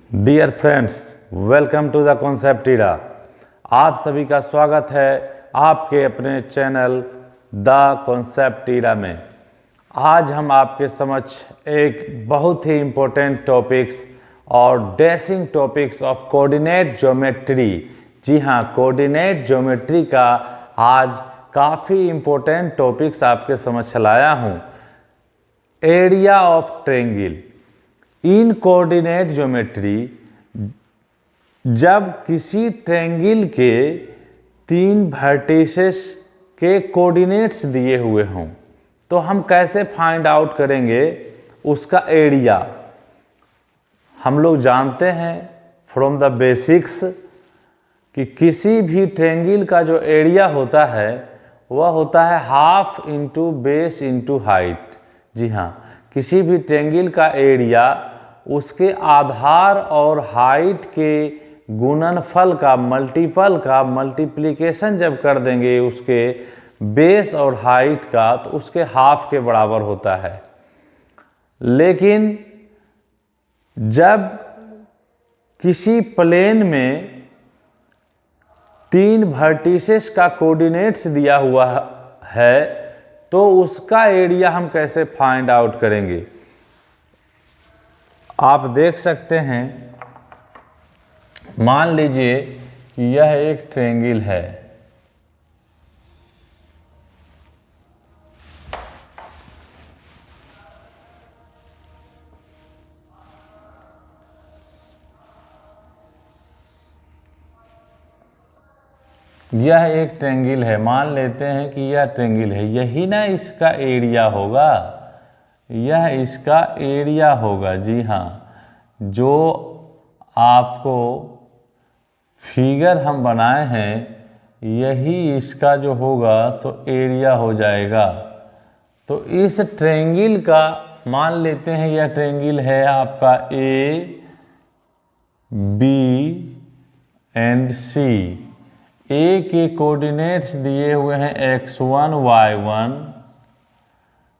Dear friends, welcome to the concept टीडा। आप सभी का स्वागत है आपके अपने चैनल द कॉन्सेप्ट टीडा में। आज हम आपके समक्ष एक बहुत ही इम्पोर्टेंट टॉपिक्स और dashing topics of coordinate geometry, जी हाँ, कोऑर्डिनेट ज्योमेट्री का आज काफ़ी इम्पोर्टेंट टॉपिक्स आपके समक्ष लाया हूँ। Area of triangle in coordinate geometry, जब किसी ट्रायंगल के तीन वर्टिसेस के कोऑर्डिनेट्स दिए हुए हों तो हम कैसे फाइंड आउट करेंगे उसका एरिया। हम लोग जानते हैं फ्रॉम द बेसिक्स कि किसी भी ट्रायंगल का जो एरिया होता है वह होता है half into base into height. जी हाँ, किसी भी ट्रायंगल का एरिया उसके आधार और हाइट के गुणनफल का मल्टीप्लिकेशन जब कर देंगे उसके बेस और हाइट का तो उसके हाफ के बराबर होता है। लेकिन जब किसी प्लेन में तीन वर्टिसेस का कोऑर्डिनेट्स दिया हुआ है तो उसका एरिया हम कैसे फाइंड आउट करेंगे। आप देख सकते हैं, मान लीजिए कि यह एक ट्रायंगल है। यह एक ट्रायंगल है, मान लेते हैं कि यह ट्रायंगल है, यही ना इसका एरिया होगा, यह इसका एरिया होगा। जी हाँ, जो आपको फिगर हम बनाए हैं यही इसका जो होगा सो एरिया हो जाएगा। तो इस ट्रायंगल का मान लेते हैं यह ट्रायंगल है आपका ए बी एंड सी। ए के कोऑर्डिनेट्स दिए हुए हैं x1 y1,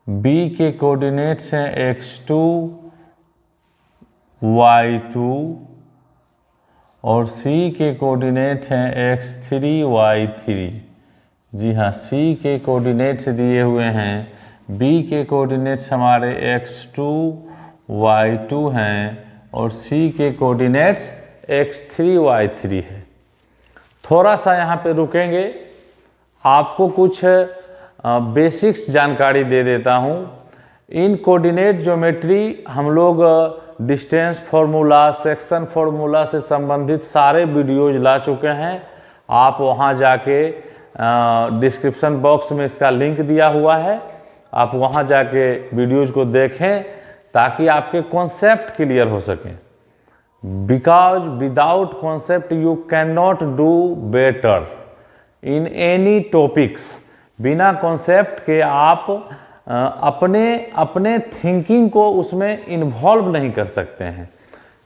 बी के कोऑर्डिनेट्स हैं x2 y2 और सी के कोऑर्डिनेट हैं x3 y3। जी हाँ, सी के कोऑर्डिनेट्स दिए हुए हैं, बी के कोऑर्डिनेट्स हमारे x2 y2 हैं और सी के कोऑर्डिनेट्स x3 y3 है। थोड़ा सा यहाँ पे रुकेंगे, आपको कुछ बेसिक्स जानकारी दे देता हूँ। इन कोऑर्डिनेट ज्योमेट्री हम लोग डिस्टेंस फार्मूला, सेक्शन फार्मूला से संबंधित सारे वीडियोज ला चुके हैं। आप वहाँ जाके डिस्क्रिप्शन बॉक्स में इसका लिंक दिया हुआ है, आप वहाँ जाके वीडियोज को देखें ताकि आपके कॉन्सेप्ट क्लियर हो सकें। Because without concept you can not do better in any topics. बिना कॉन्सेप्ट के आप अपने थिंकिंग को उसमें इन्वॉल्व नहीं कर सकते हैं।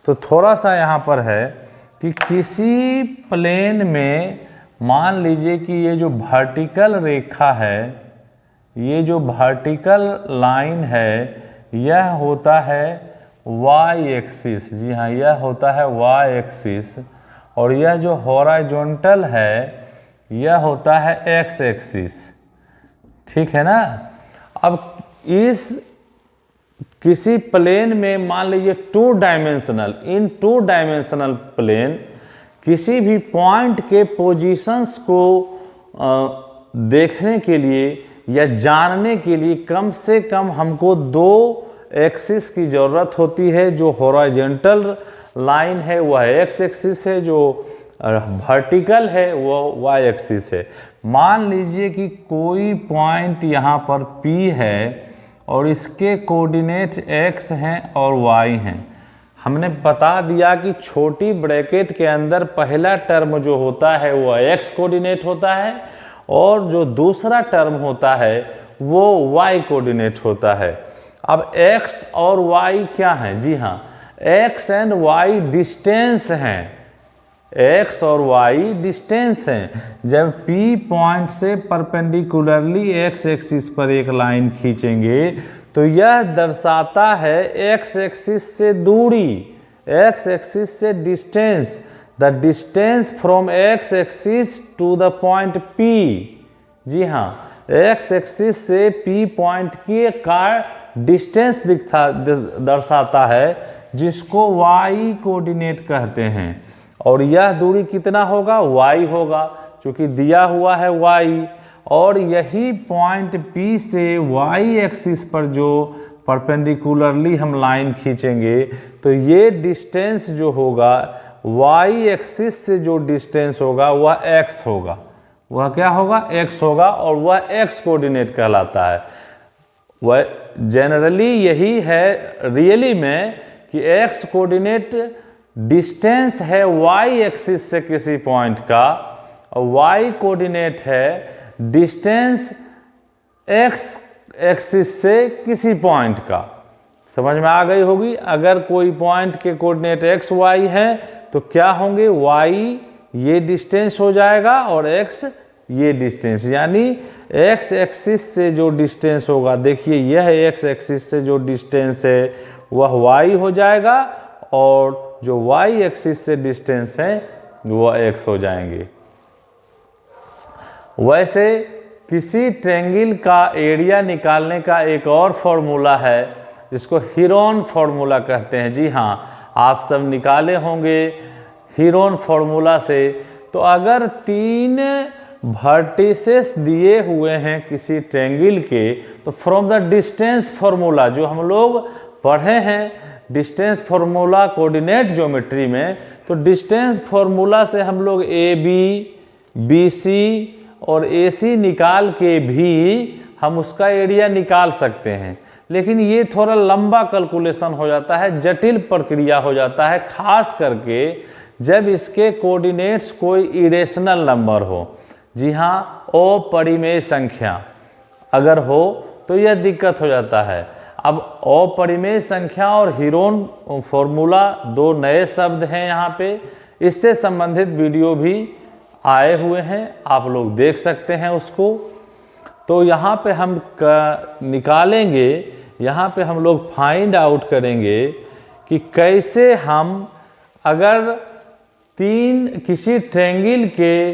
तो थोड़ा सा यहाँ पर है कि किसी प्लेन में मान लीजिए कि ये जो वर्टिकल रेखा है, ये जो वर्टिकल लाइन है, यह होता है y एक्सिस। जी हाँ, यह होता है y एक्सिस और यह जो हॉरिजॉन्टल है यह होता है x एक्सिस। ठीक है ना। अब इस किसी प्लेन में मान लीजिए इन टू डायमेंशनल प्लेन किसी भी पॉइंट के पोजीशंस को देखने के लिए या जानने के लिए कम से कम हमको दो एक्सिस की ज़रूरत होती है। जो हॉरिजॉन्टल लाइन है वह x एक्सिस है, जो वर्टिकल है वो y एक्सिस है। मान लीजिए कि कोई पॉइंट यहाँ पर P है और इसके कोऑर्डिनेट x हैं और y हैं। हमने बता दिया कि छोटी ब्रैकेट के अंदर पहला टर्म जो होता है वो x कोऑर्डिनेट होता है और जो दूसरा टर्म होता है वो y कोऑर्डिनेट होता है। अब x और y क्या हैं? जी हाँ, x एंड y डिस्टेंस हैं, x और y डिस्टेंस हैं। जब P पॉइंट से परपेंडिकुलरली x एक्सिस पर एक लाइन खींचेंगे तो यह दर्शाता है x एक्सिस से दूरी, एक्स एक्सिस से distance, the distance from x axis to the point P. जी हाँ, एक्स एक्सिस से पी पॉइंट की का डिस्टेंस दर्शाता है, जिसको वाई कोऑर्डिनेट कहते हैं। और यह दूरी कितना होगा, वाई होगा, क्योंकि दिया हुआ है वाई। और यही पॉइंट पी से वाई एक्सिस पर जो परपेंडिकुलरली हम लाइन खींचेंगे, तो ये डिस्टेंस जो होगा वाई एक्सिस से जो डिस्टेंस होगा वह एक्स होगा। वह क्या होगा, एक्स होगा, और वह एक्स कोऑर्डिनेट कहलाता है। वह जनरली यही है रियली में कि एक्स कोऑर्डिनेट डिस्टेंस है वाई एक्सिस से किसी पॉइंट का, और वाई कोऑर्डिनेट है डिस्टेंस एक्स एक्सिस से किसी पॉइंट का। समझ में आ गई होगी। अगर कोई पॉइंट के कोऑर्डिनेट एक्स वाई है तो क्या होंगे, वाई ये डिस्टेंस हो जाएगा और एक्स ये डिस्टेंस, यानी एक्स एक्सिस से जो डिस्टेंस होगा, देखिए यह एक्स एक्सिस से जो डिस्टेंस है वह वाई हो जाएगा, और जो वाई एक्सिस से डिस्टेंस है वह एक्स हो जाएंगे। वैसे किसी ट्रायंगल का एरिया निकालने का एक और फॉर्मूला है, जिसको हीरोन फॉर्मूला कहते हैं। जी हाँ, आप सब निकाले होंगे हीरोन फॉर्मूला से। तो अगर 3 वर्टिसेस दिए हुए हैं किसी ट्रायंगल के, तो फ्रॉम द डिस्टेंस फॉर्मूला जो हम लोग पढ़े हैं, डिस्टेंस फॉर्मूला कोऑर्डिनेट ज्योमेट्री में, तो डिस्टेंस फॉर्मूला से हम लोग ए बी, बी सी और ए सी निकाल के भी हम उसका एरिया निकाल सकते हैं। लेकिन ये थोड़ा लंबा कैलकुलेशन हो जाता है, जटिल प्रक्रिया हो जाता है, खास करके जब इसके कोऑर्डिनेट्स कोई इरेशनल नंबर हो। जी हाँ, अपरिमेय संख्या अगर हो तो यह दिक्कत हो जाता है। अब अपरिमेय संख्या और हीरोन फॉर्मूला 2 नए शब्द हैं यहाँ पे, इससे संबंधित वीडियो भी आए हुए हैं, आप लोग देख सकते हैं उसको। तो यहाँ पे हम निकालेंगे, यहाँ पे हम लोग फाइंड आउट करेंगे कि कैसे हम अगर किसी ट्रायंगल के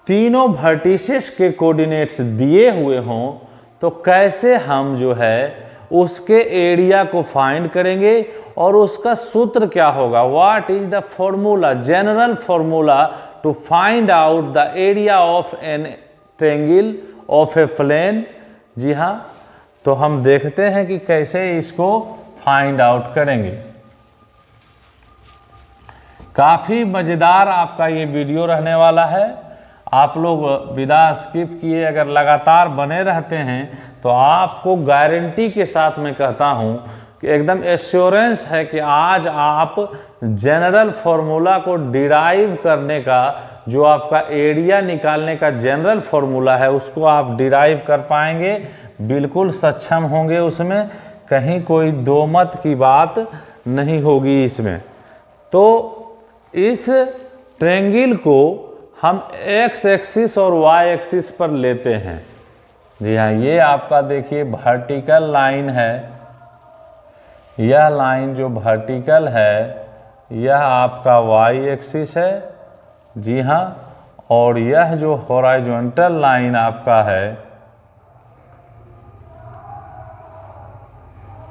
तीनों वर्टिसेस के कोऑर्डिनेट्स दिए हुए हों, तो कैसे हम जो है उसके एरिया को फाइंड करेंगे, और उसका सूत्र क्या होगा, what is the formula, general formula to find out the area of an triangle of a plane. जी हाँ, तो हम देखते हैं कि कैसे इसको फाइंड आउट करेंगे। काफ़ी मज़ेदार आपका ये वीडियो रहने वाला है। आप लोग बिना स्किप किए अगर लगातार बने रहते हैं तो आपको गारंटी के साथ मैं कहता हूँ कि एकदम एश्योरेंस है कि आज आप जनरल फॉर्मूला को डिराइव करने का, जो आपका एरिया निकालने का जनरल फॉर्मूला है, उसको आप डिराइव कर पाएंगे, बिल्कुल सक्षम होंगे उसमें, कहीं कोई दो मत की बात नहीं होगी इसमें। तो इस ट्रायंगल को हम एक्स एक्सिस और वाई एक्सिस पर लेते हैं। जी हाँ, ये आपका देखिए वर्टिकल लाइन है, यह लाइन जो वर्टिकल है यह आपका वाई एक्सिस है। जी हाँ, और यह जो हॉरिजॉन्टल लाइन आपका है,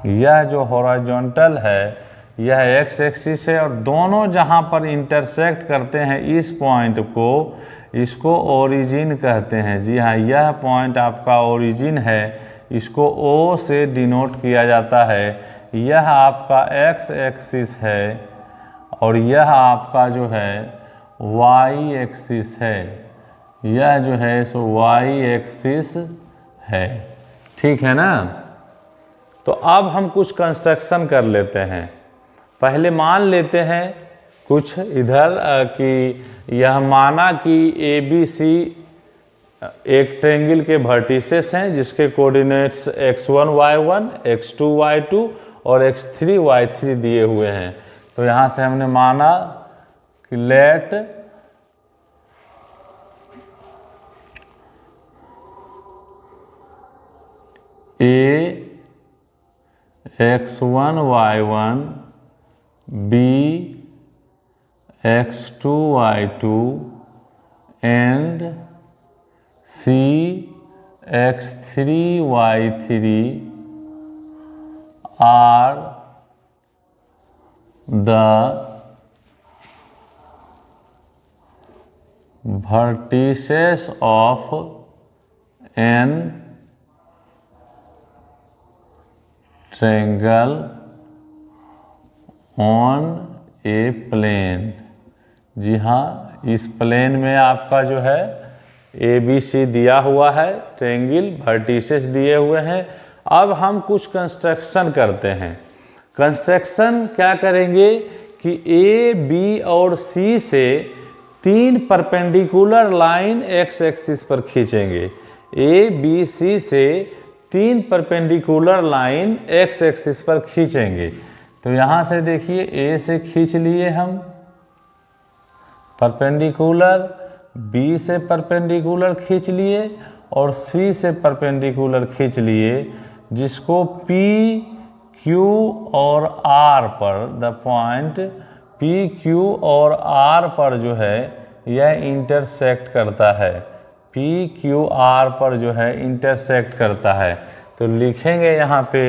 यह जो हॉरिजॉन्टल है यह एक्स एक्सिस है, और दोनों जहाँ पर इंटरसेक्ट करते हैं इस पॉइंट को, इसको ओरिजिन कहते हैं। जी हाँ, यह पॉइंट आपका ओरिजिन है, इसको ओ से डिनोट किया जाता है। यह आपका एक्स एक्सिस है और यह आपका जो है वाई एक्सिस है। यह जो है सो वाई एक्सिस है, ठीक है ना। तो अब हम कुछ कंस्ट्रक्शन कर लेते हैं। पहले मान लेते हैं कुछ इधर कि यह माना कि ए बी सी एक ट्रायंगल के वर्टिसेस हैं जिसके coordinates x1 y1, x2 y2 और x3 y3 दिए हुए हैं। तो यहाँ से हमने माना कि late A x1 y1 B x2y2 and C x3y3 are the vertices of an triangle on a plane। जी हाँ, इस प्लेन में आपका जो है ABC दिया हुआ है, ट्रायंगल वर्टिसेस दिए हुए हैं। अब हम कुछ कंस्ट्रक्शन करते हैं। कंस्ट्रक्शन क्या करेंगे कि A, B और C से 3 परपेंडिकुलर लाइन x एक्सिस पर खींचेंगे। A, B, C से 3 परपेंडिकुलर लाइन x एक्सिस पर खींचेंगे। तो यहाँ से देखिए A से खींच लिए हम परपेंडिकुलर, B से परपेंडिकुलर खींच लिए और C से परपेंडिकुलर खींच लिए, जिसको P, Q और R पर द पॉइंट P, Q और R पर जो है यह इंटरसेक्ट करता है। P, Q, R पर जो है इंटरसेक्ट करता है। तो लिखेंगे यहाँ पे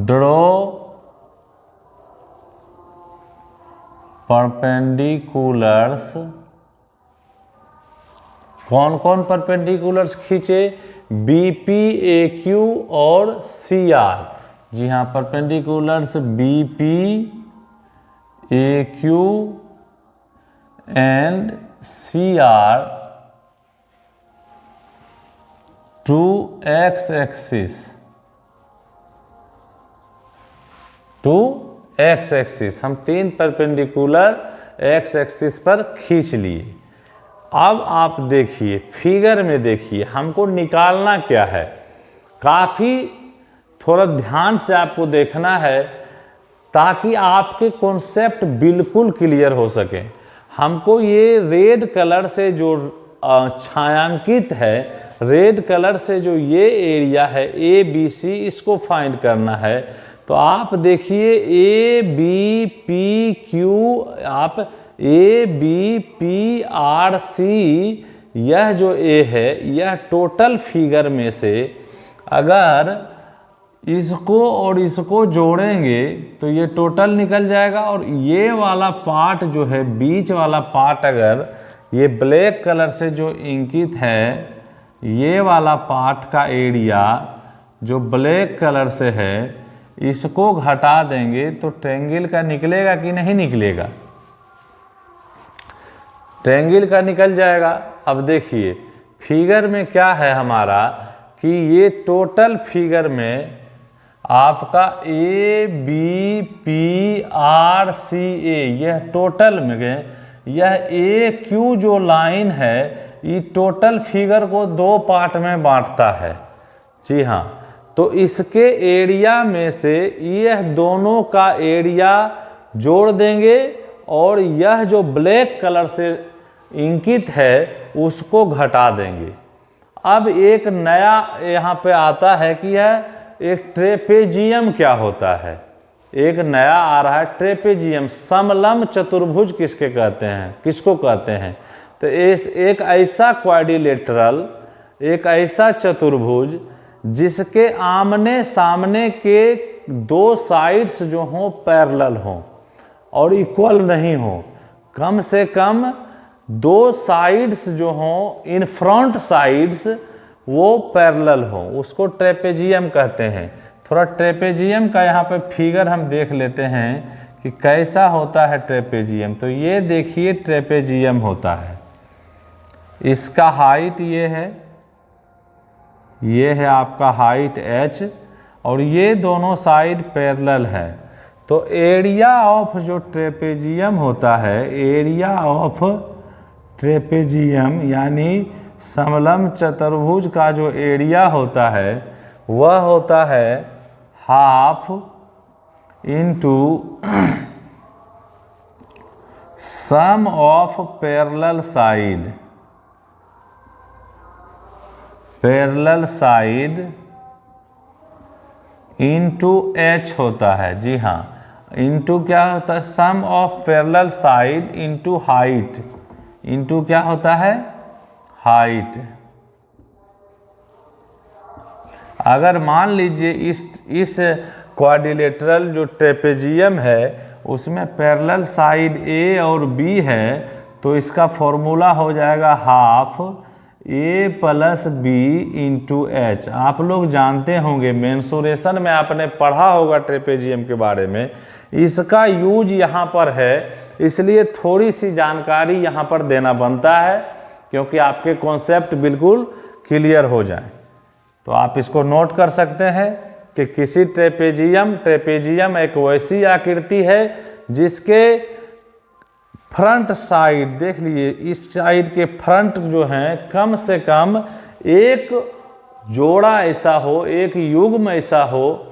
ड्रॉ परपेंडिकुलर्स। कौन कौन परपेंडिकुलर्स खींचे? BP, AQ और CR। जी हाँ, perpendiculars BP, AQ and CR to x axis, x axis. हम 3 परपेंडिकुलर x एक्सिस पर खींच लिए। अब आप देखिए फिगर में, देखिए हमको निकालना क्या है। काफ़ी थोड़ा ध्यान से आपको देखना है ताकि आपके कॉन्सेप्ट बिल्कुल क्लियर हो सके। हमको ये रेड कलर से जो छायांकित है, रेड कलर से जो ये एरिया है ABC, इसको फाइंड करना है। तो आप देखिए ABPQ, आप ABPRC, यह जो A है यह टोटल फिगर में से अगर इसको और इसको जोड़ेंगे तो ये टोटल निकल जाएगा। और ये वाला पार्ट जो है, बीच वाला पार्ट, अगर ये ब्लैक कलर से जो इंकित है, ये वाला पार्ट का एरिया जो ब्लैक कलर से है, इसको घटा देंगे तो ट्रायंगल का निकलेगा कि नहीं निकलेगा? ट्रायंगल का निकल जाएगा। अब देखिए फिगर में क्या है हमारा कि ये टोटल फिगर में आपका ABPRCA, यह टोटल में, यह AQ जो लाइन है ये टोटल फिगर को 2 पार्ट में बांटता है। जी हाँ, तो इसके एरिया में से यह दोनों का एरिया जोड़ देंगे और यह जो ब्लैक कलर से इंकित है उसको घटा देंगे। अब एक नया यहाँ पे आता है कि यह एक ट्रेपेजियम क्या होता है। एक नया आ रहा है ट्रेपेजियम। समलंब चतुर्भुज किसके कहते हैं, किसको कहते हैं? तो एक ऐसा क्वाड्रिलेटरल, एक ऐसा चतुर्भुज जिसके आमने सामने के 2 साइड्स जो हों पैरेलल हों और इक्वल नहीं हों, कम से कम 2 साइड्स जो हों, इन फ्रंट साइड्स वो पैरेलल हों, उसको ट्रेपेजियम कहते हैं। थोड़ा ट्रेपेजियम का यहाँ पे फिगर हम देख लेते हैं कि कैसा होता है ट्रेपेजियम। तो ये देखिए ट्रेपेजियम होता है, इसका हाइट ये है आपका हाइट h और ये दोनों साइड पैरेलल है। तो एरिया ऑफ जो ट्रेपेजियम होता है, एरिया ऑफ ट्रेपेजियम यानी समलंब चतुर्भुज का जो एरिया होता है वह होता है half into sum of parallel side, into h होता है। जी हाँ, इंटू क्या होता है, sum of parallel side into height, into क्या होता है, हाइट। अगर मान लीजिए इस क्वाड्रिलेटरल जो ट्रेपेजियम है उसमें पैरेलल साइड ए और बी है, तो इसका फॉर्मूला हो जाएगा हाफ ए प्लस बी इंटू एच। आप लोग जानते होंगे, मेंसुरेशन में आपने पढ़ा होगा ट्रेपेजियम के बारे में, इसका यूज यहाँ पर है, इसलिए थोड़ी सी जानकारी यहाँ पर देना बनता है क्योंकि आपके कॉन्सेप्ट बिल्कुल क्लियर हो जाए। तो आप इसको नोट कर सकते हैं कि किसी ट्रेपेजियम एक वैसी आकृति है जिसके फ्रंट साइड, देख लीजिए इस साइड के फ्रंट जो हैं कम से कम एक जोड़ा ऐसा हो, एक युग्म ऐसा हो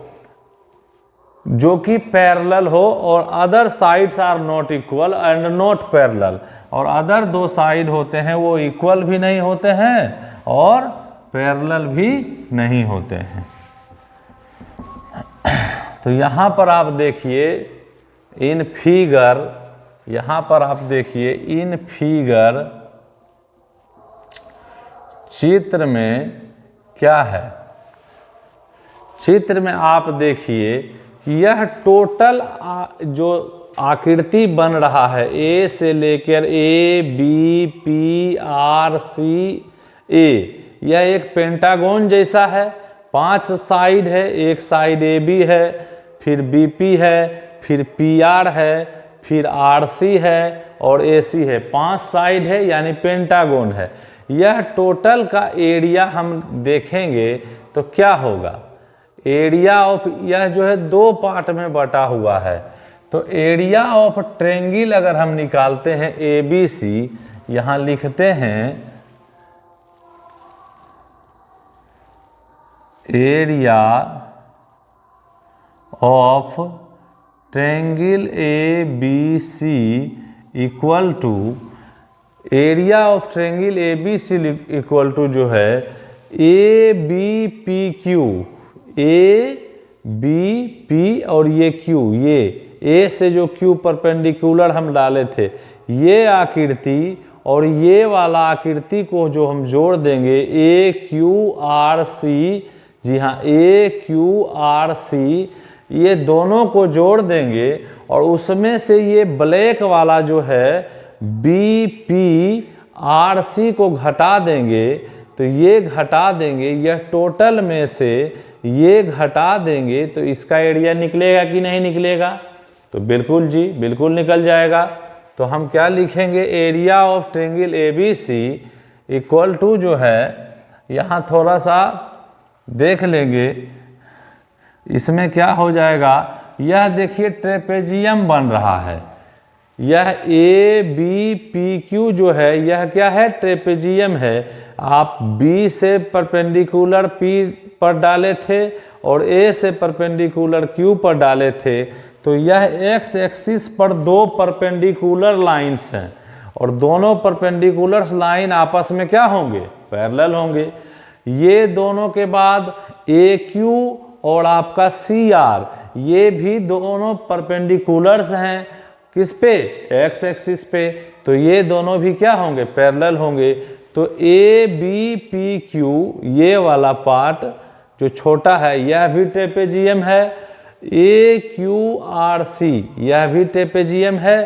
जो कि पैरेलल हो, और other sides are not equal and not parallel, और अदर दो साइड होते हैं वो इक्वल भी नहीं होते हैं और पैरेलल भी नहीं होते हैं। तो यहाँ पर आप देखिए इन फिगर, यहाँ पर आप देखिए इन फिगर चित्र में क्या है, चित्र में आप देखिए कि यह टोटल जो आकृति बन रहा है ए से लेकर A B P R C A, यह एक पेंटागन जैसा है, 5 साइड है, एक साइड ए बी है, फिर बी पी है, फिर पी आर है, फिर आर सी है और ए सी है, 5 साइड है यानी पेंटागन है। यह टोटल का एरिया हम देखेंगे तो क्या होगा, एरिया ऑफ, यह जो है 2 पार्ट में बटा हुआ है, तो एरिया ऑफ ट्रायंगल अगर हम निकालते हैं ए बी सी, यहाँ लिखते हैं area of triangle A B C equal to, area of triangle A B C equal to जो है A B P Q, A B P और ये क्यू, ये ए से जो क्यू परपेंडिकुलर हम डाले थे ये आकृति और ये वाला आकृति को जो हम जोड़ देंगे ए क्यू आर सी, जी हाँ ए क्यू आर सी, ये दोनों को जोड़ देंगे और उसमें से ये ब्लैक वाला जो है बी पी आर सी को घटा देंगे, तो ये घटा देंगे, यह टोटल में से ये घटा देंगे तो इसका एरिया निकलेगा कि नहीं निकलेगा, तो बिल्कुल जी बिल्कुल निकल जाएगा। तो हम क्या लिखेंगे, area of triangle A B C equal to जो है, यहाँ थोड़ा सा देख लेंगे इसमें क्या हो जाएगा, यह देखिए ट्रेपेजियम बन रहा है, यह ए बी पी क्यू जो है यह क्या है, ट्रेपेजियम है। आप बी से परपेंडिकुलर पी पर डाले थे और ए से परपेंडिकुलर क्यू पर डाले थे, तो यह एक्स एक्सिस पर 2 परपेंडिकुलर लाइंस हैं और दोनों परपेंडिकुलर लाइन आपस में क्या होंगे, पैरेलल होंगे। ये दोनों के बाद ए क्यू और आपका सी आर, ये भी दोनों परपेंडिकुलर्स हैं किस पे, एक्स एक्सिस पे, तो ये दोनों भी क्या होंगे, पैरेलल होंगे। तो ए बी पी क्यू ये वाला पार्ट जो छोटा है यह भी ट्रेपेजियम है, ए क्यू आर सी यह भी ट्रेपेजियम है,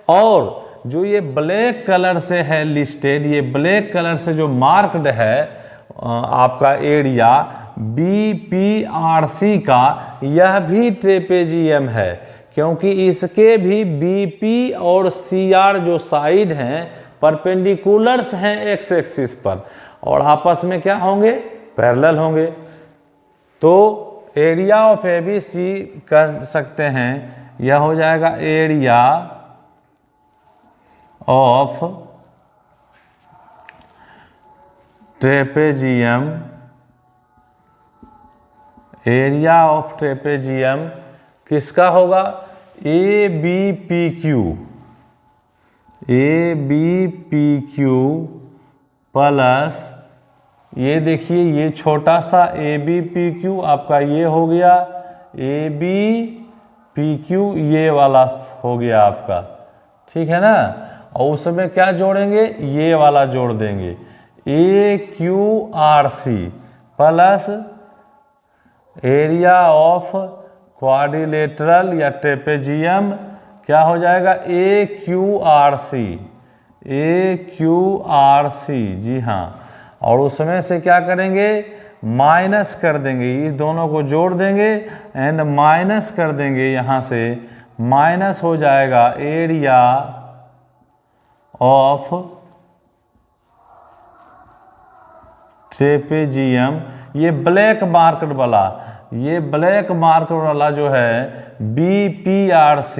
और जो ये ब्लैक कलर से है लिस्टेड, ये ब्लैक कलर से जो मार्क्ड है आपका area B P R C का, यह भी ट्रेपेजियम है, क्योंकि इसके भी बी पी और सी आर जो साइड हैं परपेंडिकुलर्स हैं एक्स एक्सिस पर और आपस में क्या होंगे, पैरेलल होंगे। तो area of A B C कह सकते हैं, यह हो जाएगा area of trapezium, area of trapezium किसका होगा, A B P Q, A B P Q plus ये देखिए ये छोटा सा ए बी पी क्यू आपका ये हो गया, AB PQ ये वाला हो गया आपका, ठीक है ना। और उसमें क्या जोड़ेंगे, ये वाला जोड़ देंगे, AQRC plus area of quadrilateral या ट्रेपेजियम क्या हो जाएगा, AQRC, जी हाँ। और उसमें से क्या करेंगे, माइनस कर देंगे, इस दोनों को जोड़ देंगे एंड माइनस कर देंगे, यहाँ से माइनस हो जाएगा एरिया ऑफ ट्रेपेजियम। ये ब्लैक मार्कर वाला, ये ब्लैक मार्कर वाला जो है BPRC,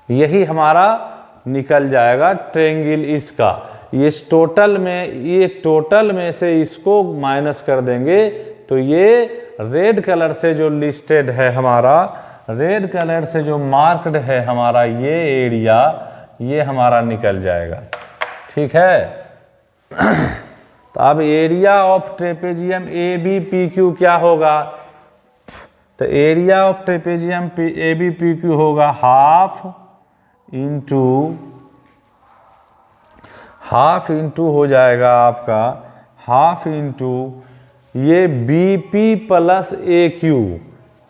यही हमारा निकल जाएगा ट्रेंगल इसका। इस टोटल में, ये टोटल में से इसको माइनस कर देंगे तो ये रेड कलर से जो लिस्टेड है हमारा, रेड कलर से जो मार्क्ड है हमारा ये एरिया, ये हमारा निकल जाएगा, ठीक है। तो अब एरिया ऑफ ट्रेपेजियम ABPQ क्या होगा, तो एरिया ऑफ ट्रेपेजियम ABPQ होगा हाफ इंटू हो जाएगा आपका, हाफ इंटू ये BP प्लस AQ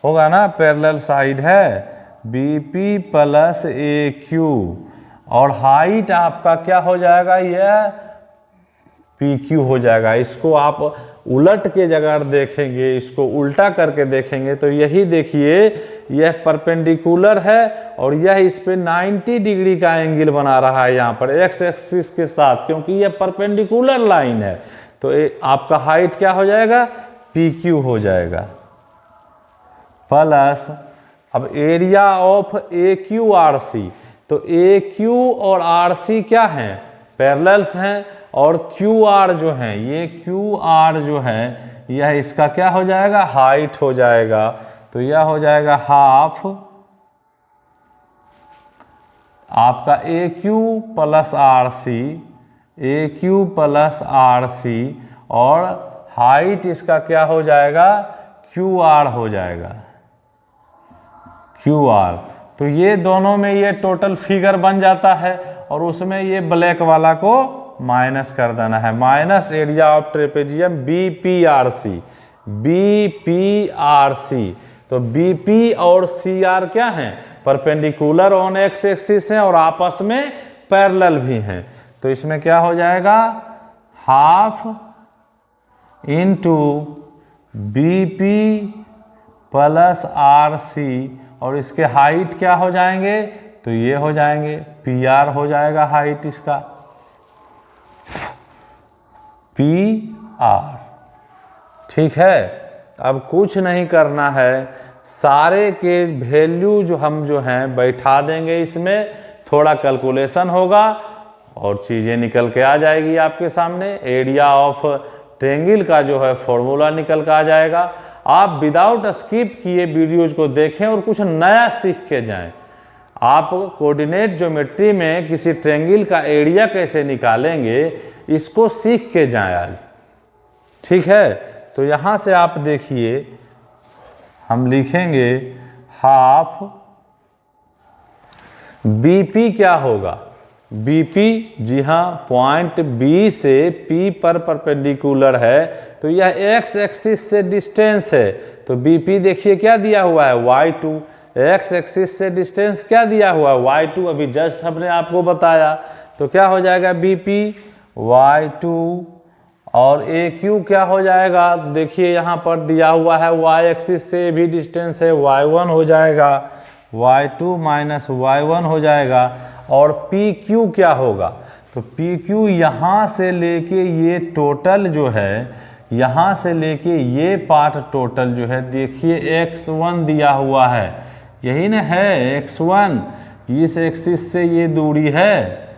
होगा ना, पैरेलल साइड है, BP प्लस AQ। और हाइट आपका क्या हो जाएगा, यह PQ हो जाएगा। इसको आप उलट के जगह देखेंगे, इसको उल्टा करके देखेंगे तो यही देखिए, यह परपेंडिकुलर है और यह इस पे 90 डिग्री का एंगल बना रहा है यहाँ पर एक्स एक्सिस के साथ, क्योंकि यह परपेंडिकुलर लाइन है। तो आपका हाइट क्या हो जाएगा, PQ हो जाएगा, प्लस अब एरिया ऑफ AQRC। तो AQ और RC क्या हैं, पैरेलल्स हैं, और QR जो है, ये QR जो है यह इसका क्या हो जाएगा, हाइट हो जाएगा। तो यह हो जाएगा हाफ आपका AQ प्लस RC, और हाइट इसका क्या हो जाएगा, QR हो जाएगा, QR। तो ये दोनों में ये टोटल फिगर बन जाता है, और उसमें ये ब्लैक वाला को माइनस कर देना है, minus area of trapezium BPRC। तो BP और CR क्या हैं, परपेंडिकुलर ऑन एक्स एक्सिस हैं और आपस में पैरेलल भी हैं। तो इसमें क्या हो जाएगा, half into BP plus RC, और इसके हाइट क्या हो जाएंगे, तो ये हो जाएंगे, PR हो जाएगा हाइट इसका, PR, ठीक है। अब कुछ नहीं करना है, सारे के वैल्यू जो हम जो हैं बैठा देंगे, इसमें थोड़ा कैलकुलेशन होगा और चीज़ें निकल के आ जाएगी आपके सामने। एरिया ऑफ ट्रेंगल का जो है फॉर्मूला निकल के आ जाएगा। आप विदाउट स्किप किए वीडियोज को देखें और कुछ नया सीख के जाएं। आप कोऑर्डिनेट ज्योमेट्री में किसी ट्रेंगल का एरिया कैसे निकालेंगे, इसको सीख के जाएं आज, ठीक है। तो यहाँ से आप देखिए, हम लिखेंगे हाफ BP क्या होगा, BP, जी हाँ, पॉइंट B से P पर परपेंडिकुलर है, तो यह एक्स एक्सिस से डिस्टेंस है। तो BP देखिए क्या दिया हुआ है, y2, एक्स एक्सिस से डिस्टेंस क्या दिया हुआ है, y2, अभी जस्ट हमने आपको बताया। तो क्या हो जाएगा, BP y2, और AQ क्या हो जाएगा, देखिए यहाँ पर दिया हुआ है y एक्सिस से भी डिस्टेंस है, y1 हो जाएगा, y2 माइनस y1 हो जाएगा। और PQ क्या होगा, तो PQ यहाँ से लेके ये टोटल जो है, यहाँ से लेके ये पार्ट टोटल जो है, देखिए x1 दिया हुआ है, यही ना है x1, इस एक्सिस से ये दूरी है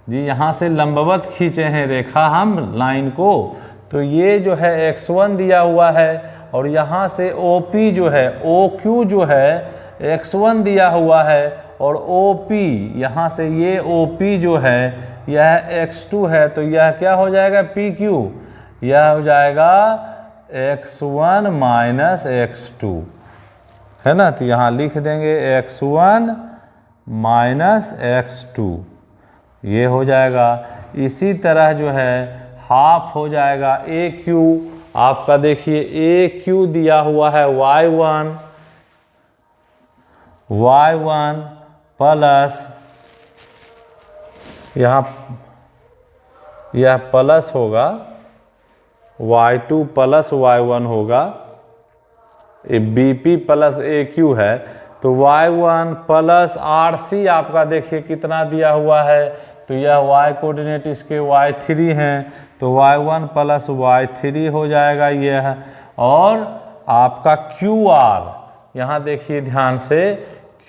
जी, यहाँ से लंबवत खींचे हैं रेखा हम लाइन को, तो ये जो है x1 दिया हुआ है, और यहाँ से OP जो है, OQ जो है x1 दिया हुआ है, और OP यहाँ से ये OP जो है यह x2 है, तो यह क्या हो जाएगा, PQ, यह हो जाएगा x1 माइनस x2, है ना। तो यहाँ लिख देंगे x1 माइनस x2, ये हो जाएगा। इसी तरह जो है हाफ हो जाएगा ए क्यू, आपका देखिए ए क्यू दिया हुआ है y1 प्लस, यहाँ यह प्लस होगा y2 प्लस y1 होगा, ये bp प्लस aq है, तो y1 प्लस rc आपका देखिए कितना दिया हुआ है, तो यह y कोऑर्डिनेट इसके y3 हैं, तो y1 प्लस y3 हो जाएगा यह। और आपका qr, यहाँ देखिए ध्यान से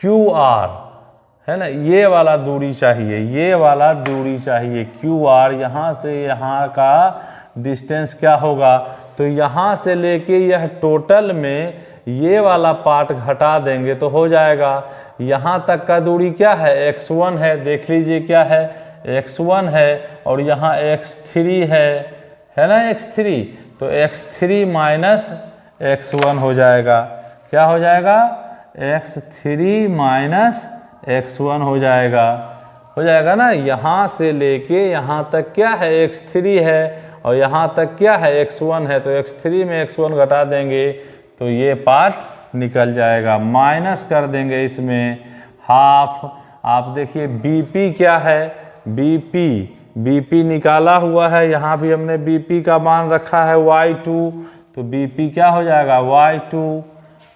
qr है ना, ये वाला दूरी चाहिए, ये वाला दूरी चाहिए qr, यहाँ से यहाँ का डिस्टेंस क्या होगा, तो यहाँ से लेके यह टोटल में ये वाला पार्ट घटा देंगे तो हो जाएगा। यहाँ तक का दूरी क्या है, x1 है, देख लीजिए क्या है, x1 है, और यहाँ x3 है ना x3, तो x3 माइनस x1 हो जाएगा, क्या हो जाएगा, x3 माइनस x1 हो जाएगा ना। यहाँ से लेके यहाँ तक क्या है, x3 है, और यहाँ तक क्या है, x1 है, तो x3 में x1 घटा देंगे तो ये पार्ट निकल जाएगा। माइनस कर देंगे इसमें हाफ, आप देखिए bp क्या है, bp निकाला हुआ है, यहाँ भी हमने bp का मान रखा है y2, तो bp क्या हो जाएगा, y2,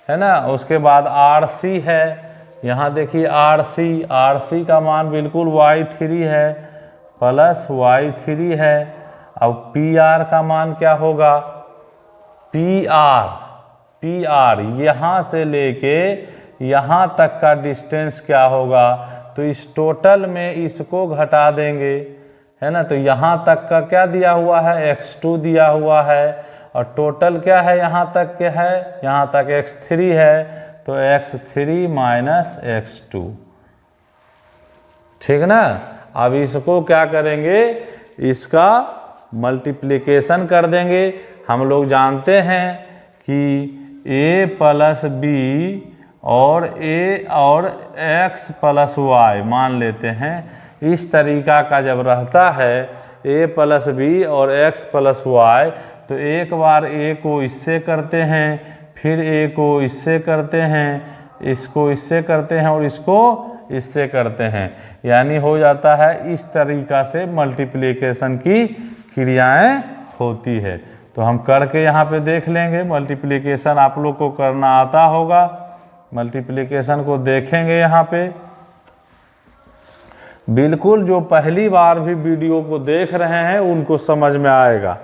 है ना। उसके बाद rc है, यहाँ देखिए rc का मान बिल्कुल y3 है प्लस y3 है। अब pr का मान क्या होगा, pr यहाँ से लेके यहाँ तक का डिस्टेंस क्या होगा, तो इस टोटल में इसको घटा देंगे, है ना। तो यहाँ तक का क्या दिया हुआ है, x2 दिया हुआ है, और टोटल क्या है, यहाँ तक क्या है, यहाँ तक x3 है, तो x3 माइनस x2, ठीक ना। अब इसको क्या करेंगे, इसका मल्टीप्लिकेशन कर देंगे। हम लोग जानते हैं कि a प्लस बी और a और x प्लस y मान लेते हैं, इस तरीका का जब रहता है a प्लस बी और x प्लस y, तो एक बार a को इससे करते हैं, फिर a को इससे करते हैं, इसको इससे करते हैं, और इसको इससे करते हैं, यानी हो जाता है इस तरीका से मल्टीप्लिकेशन की क्रियाएं होती है। तो हम करके यहाँ पे देख लेंगे, मल्टीप्लिकेशन आप लोग को करना आता होगा, मल्टीप्लिकेशन को देखेंगे यहाँ पे। बिल्कुल जो पहली बार भी वीडियो को देख रहे हैं उनको समझ में आएगा।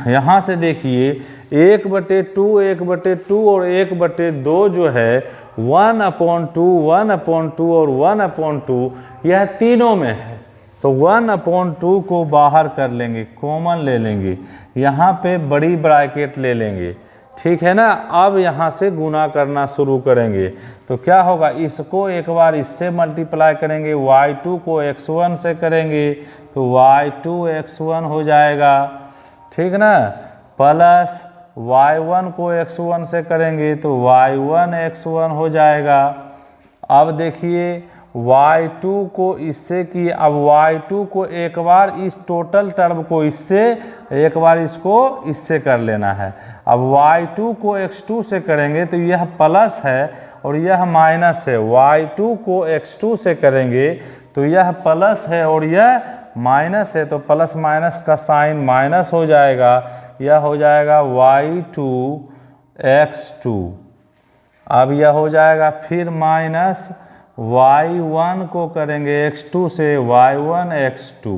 यहाँ से देखिए 1/2 1/2 और 1/2 जो है 1/2 1/2 और 1/2 यह तीनों में है, तो 1/2 को बाहर कर लेंगे, कॉमन ले लेंगे, यहाँ पे बड़ी ब्रैकेट ले लेंगे, ठीक है ना। अब यहाँ से गुना करना शुरू करेंगे, तो क्या होगा, इसको एक बार इससे मल्टीप्लाई करेंगे, y2 को x1 से करेंगे तो y2 x1 हो जाएगा, ठीक ना, प्लस y1 को x1 से करेंगे तो y1 x1 हो जाएगा। अब देखिए y2 को इससे की, अब y2 को एक बार इस टोटल टर्म को इससे, एक बार इसको इससे कर लेना है। अब y2 को x2 से करेंगे तो यह प्लस है और यह माइनस है, y2 को x2 से करेंगे तो यह प्लस है और यह माइनस है, तो प्लस माइनस का साइन माइनस हो जाएगा, यह हो जाएगा y2 x2। अब यह हो जाएगा फिर माइनस y1 को करेंगे x2 से y1 x2,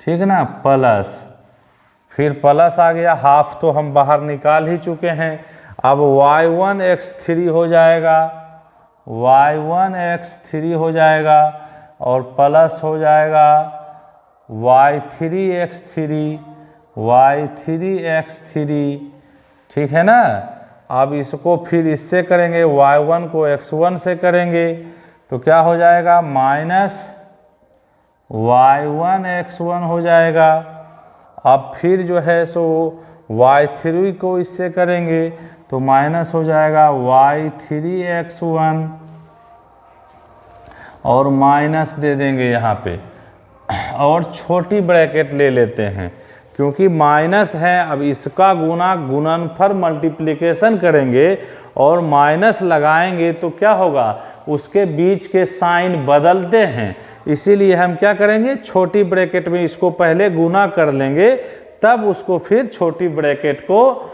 ठीक ना, प्लस, फिर प्लस आ गया, हाफ तो हम बाहर निकाल ही चुके हैं। अब y1 x3 हो जाएगा, y1 x3 हो जाएगा, और प्लस हो जाएगा y3 x3, ठीक है ना। अब इसको फिर इससे करेंगे, y1 को x1 से करेंगे तो क्या हो जाएगा, माइनस y1 x1 हो जाएगा। अब फिर जो है सो y3 को इससे करेंगे तो माइनस हो जाएगा y3x1 और माइनस दे देंगे यहाँ पे, और छोटी ब्रैकेट ले लेते हैं क्योंकि माइनस है। अब इसका गुना गुणनफल मल्टीप्लिकेशन करेंगे और माइनस लगाएंगे तो क्या होगा, उसके बीच के साइन बदलते हैं, इसीलिए हम क्या करेंगे, छोटी ब्रैकेट में इसको पहले गुना कर लेंगे, तब उसको फिर छोटी ब्रैकेट को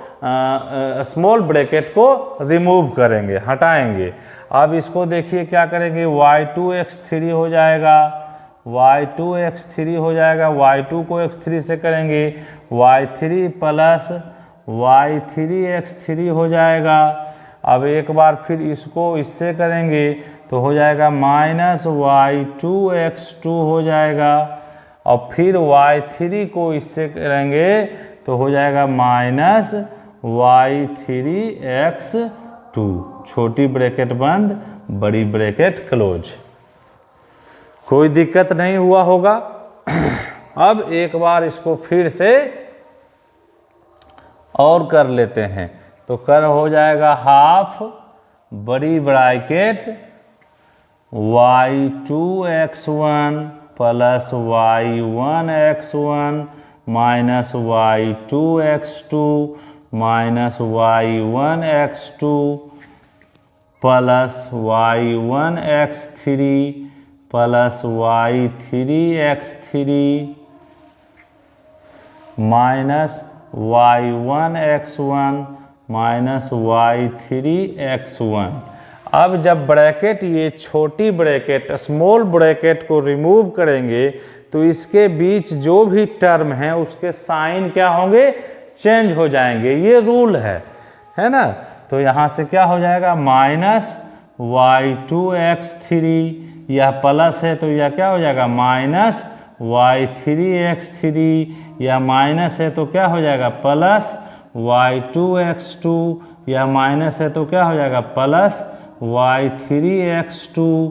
स्मॉल ब्रैकेट को रिमूव करेंगे, हटाएंगे। अब इसको देखिए क्या करेंगे, y2x3 हो जाएगा, y2x3 हो जाएगा, y2 को x3 से करेंगे y3 प्लस y3x3 हो जाएगा। अब एक बार फिर इसको इससे करेंगे तो हो जाएगा माइनस y2x2 हो जाएगा, और फिर y3 को इससे करेंगे तो हो जाएगा माइनस y3x2। छोटी ब्रैकेट बंद, बड़ी ब्रैकेट क्लोज। कोई दिक्कत नहीं हुआ होगा। अब एक बार इसको फिर से और कर लेते हैं तो कर हो जाएगा हाफ बड़ी bracket y2x1 plus y1x1 minus y2x2 minus y1x2 plus y1x3 plus y3x3 minus y1x1 minus y3x1। अब जब ब्रैकेट ये छोटी ब्रैकेट स्मॉल ब्रैकेट को रिमूव करेंगे तो इसके बीच जो भी टर्म है उसके साइन क्या होंगे, चेंज हो जाएंगे, ये रूल है ना। तो यहाँ से क्या हो जाएगा, माइनस y2x3, यह प्लस है तो यह क्या हो जाएगा माइनस y3x3, यह माइनस है तो क्या हो जाएगा प्लस y2x2, यह माइनस है तो क्या हो जाएगा प्लस y3x2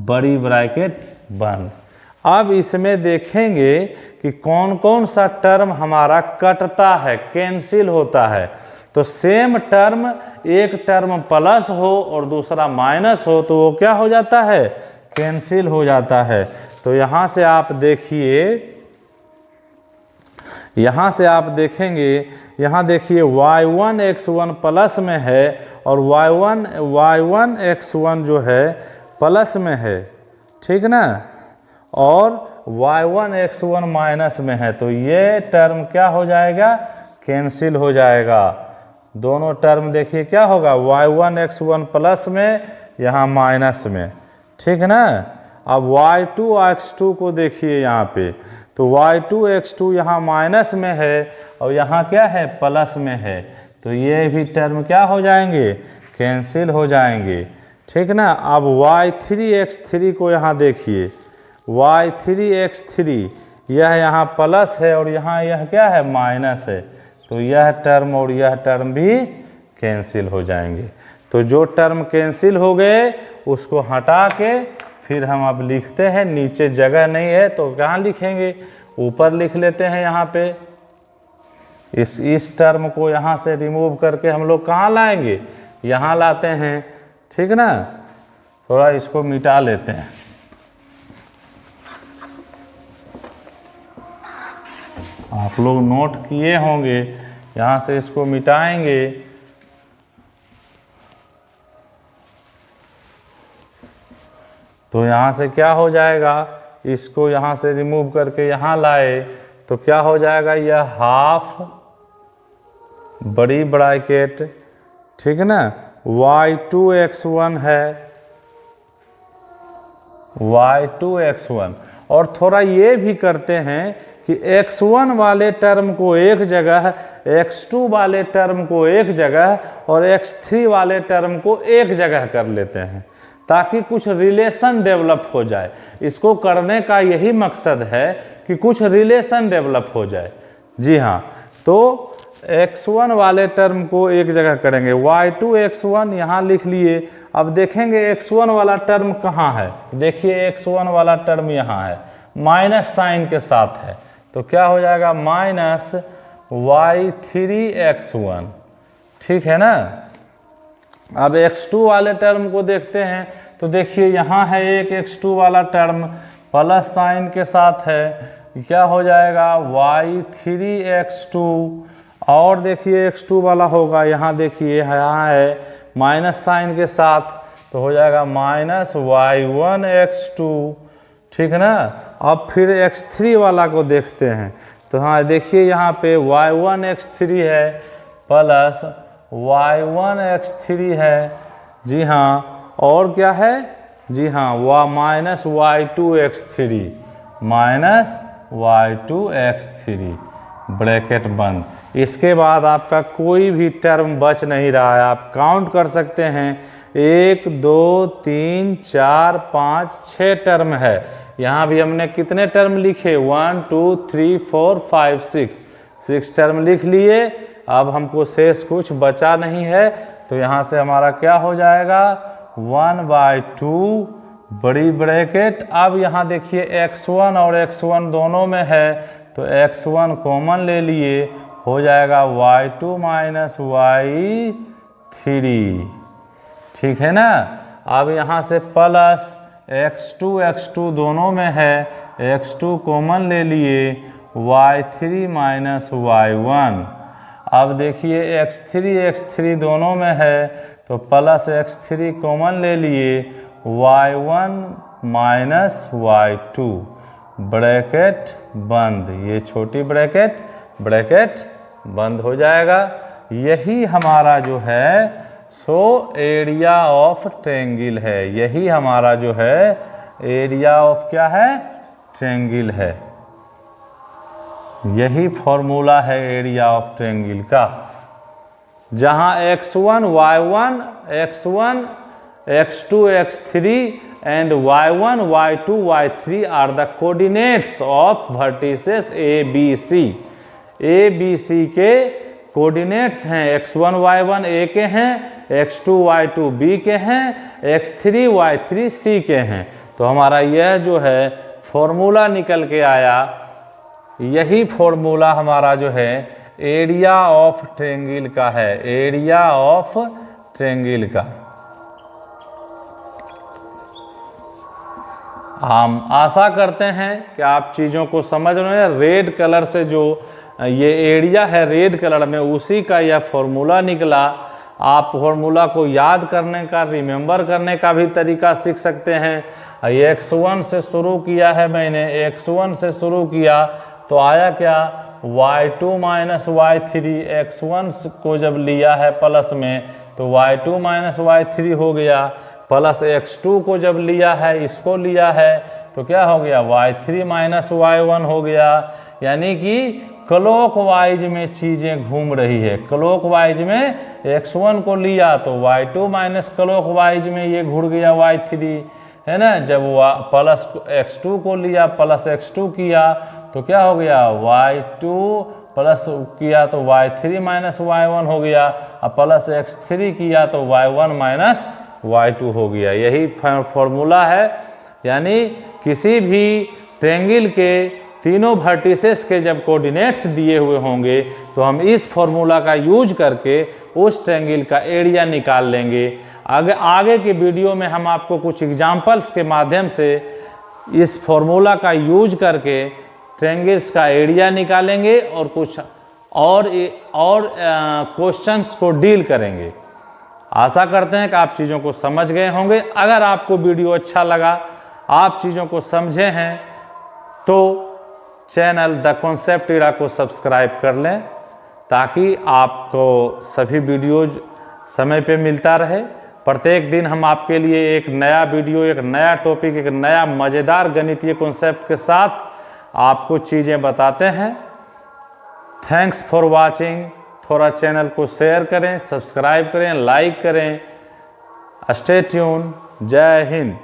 बड़ी ब्रैकेट बंद। अब इसमें देखेंगे कि कौन कौन सा टर्म हमारा कटता है, कैंसिल होता है। तो सेम टर्म, एक टर्म प्लस हो और दूसरा माइनस हो तो वो क्या हो जाता है, कैंसिल हो जाता है। तो यहाँ से आप देखिए, यहाँ से आप देखेंगे, यहाँ देखिए y1x1 प्लस में है और y1x1 जो है प्लस में है, ठीक ना, और y1x1 माइनस में है, तो ये टर्म क्या हो जाएगा, कैंसिल हो जाएगा। दोनों टर्म देखिए क्या होगा, y1x1 प्लस में, यहाँ माइनस में, ठीक ना। अब y2x2 को देखिए यहाँ पे, तो y2x2 यहाँ माइनस में है और यहाँ क्या है, प्लस में है, तो ये भी टर्म क्या हो जाएंगे, कैंसिल हो जाएंगे, ठीक ना। अब y3x3 को यहाँ देखिए, y3x3 यह यहाँ प्लस है और यहाँ यह क्या है, माइनस है, तो यह टर्म और यह टर्म भी कैंसिल हो जाएंगे। तो जो टर्म कैंसिल हो गए उसको हटा के फिर हम अब लिखते हैं, नीचे जगह नहीं है तो कहाँ लिखेंगे, ऊपर लिख लेते हैं। यहाँ पे इस टर्म को यहाँ से रिमूव करके हम लोग कहाँ लाएंगे, यहाँ लाते हैं, ठीक ना। थोड़ा इसको मिटा लेते हैं। आप लोग नोट किए होंगे, यहाँ से इसको मिटाएंगे तो यहाँ से क्या हो जाएगा, इसको यहाँ से रिमूव करके यहाँ लाए तो क्या हो जाएगा, यह हाफ बड़ी ब्रैकेट, ठीक ना, y2x1 है, y2x1। और थोड़ा ये भी करते हैं कि x1 वाले टर्म को एक जगह, x2 वाले टर्म को एक जगह और x3 वाले टर्म को एक जगह कर लेते हैं ताकि कुछ रिलेशन डेवलप हो जाए। इसको करने का यही मकसद है कि कुछ रिलेशन डेवलप हो जाए। जी हाँ, तो x1 वाले टर्म को एक जगह करेंगे, y2x1 यहाँ लिख लिए। अब देखेंगे x1 वाला टर्म कहाँ है, देखिए x1 वाला टर्म यहाँ है, माइनस साइन के साथ है, तो क्या हो जाएगा, माइनस y3x1, ठीक है ना। अब x2 वाले टर्म को देखते हैं, तो देखिए यहाँ है एक x2 वाला टर्म प्लस साइन के साथ है, क्या हो जाएगा y3x2, और देखिए x2 वाला होगा, यहाँ देखिए यहाँ है माइनस साइन के साथ, तो हो जाएगा माइनस y1x2, ठीक है ना। अब फिर x3 वाला को देखते हैं, तो हाँ देखिए यहाँ पे y1x3 है प्लस y1x3 है, जी हाँ, और क्या है, जी हाँ minus y2x3, minus y2x3, bracket बंद। इसके बाद आपका कोई भी टर्म बच नहीं रहा है, आप काउंट कर सकते हैं 1 2 3 4 5 6 टर्म है। यहाँ भी हमने कितने टर्म लिखे 1 2 3 4 5 6 टर्म लिख लिए। अब हमको शेष कुछ बचा नहीं है, तो यहाँ से हमारा क्या हो जाएगा 1/2 बड़ी ब्रैकेट। अब यहाँ देखिए x1 और x1 दोनों में है, तो x1 कॉमन ले लिए, हो जाएगा y2 माइनस y3, ठीक है ना। अब यहाँ से प्लस x2 दोनों में है, x2 कॉमन ले लिए, y3 माइनस y1। अब देखिए x3 दोनों में है, तो प्लस x3 कॉमन ले लिए, y1 माइनस y2, ब्रैकेट बंद। ये छोटी ब्रैकेट बंद हो जाएगा। यही हमारा जो है सो एरिया ऑफ ट्रायंगल है, यही हमारा जो है एरिया ऑफ क्या है ट्रायंगल है। यही फॉर्मूला है एरिया ऑफ ट्रायंगल का, जहां x1 y1 x1 x2 x3 and y1 y2 y3 are the coordinates of vertices ABC। ABC के कोऑर्डिनेट्स हैं, x1 y1 A के हैं, x2 y2 B के हैं, x3 y3 C के हैं। तो हमारा यह जो है फॉर्मूला निकल के आया, यही फॉर्मूला हमारा जो है एरिया ऑफ ट्रायंगल का है, एरिया ऑफ ट्रायंगल का। हम आशा करते हैं कि आप चीज़ों को समझ रहे हैं। रेड कलर से जो ये एरिया है रेड कलर में, उसी का यह फॉर्मूला निकला। आप फॉर्मूला को याद करने का, रिमेंबर करने का भी तरीका सीख सकते हैं। ये x1 से शुरू किया है मैंने, x1 से शुरू किया तो आया क्या y2 माइनस y3। x1 को जब लिया है प्लस में तो y2 माइनस y3 हो गया, प्लस x2 को जब लिया है, इसको लिया है, तो क्या हो गया y3 माइनस y1 हो गया। यानी कि क्लॉकवाइज में चीज़ें घूम रही है। क्लॉकवाइज में x1 को लिया तो y2 माइनस क्लॉकवाइज में ये घुड़ गया y3, है ना। जब प्लस x2 को लिया, प्लस x2 किया तो क्या हो गया y2 प्लस किया तो y3 माइनस y1 हो गया, अब प्लस x3 किया तो y1 माइनस y2 हो गया। यही फॉर्मूला है। यानी किसी भी ट्रायंगल के तीनों वर्टिसेस के जब कोऑर्डिनेट्स दिए हुए होंगे तो हम इस फॉर्मूला का यूज करके उस ट्रायंगल का एरिया निकाल लेंगे। आगे के वीडियो में हम आपको कुछ एग्जाम्पल्स के माध्यम से इस फॉर्मूला का यूज करके ट्रायंगल्स का एरिया निकालेंगे और कुछ और क्वेश्चंस को डील करेंगे। आशा करते हैं कि आप चीज़ों को समझ गए होंगे। अगर आपको वीडियो अच्छा लगा, आप चीज़ों को समझे हैं, तो चैनल द कॉन्सेप्ट एरा को सब्सक्राइब कर लें ताकि आपको सभी वीडियोज समय पे मिलता रहे। प्रत्येक दिन हम आपके लिए एक नया वीडियो, एक नया टॉपिक, एक नया मज़ेदार गणितीय कॉन्सेप्ट के साथ आपको चीज़ें बताते हैं। Thanks for watching. थोड़ा चैनल को शेयर करें, सब्सक्राइब करें, लाइक करें। Stay tune. जय हिंद।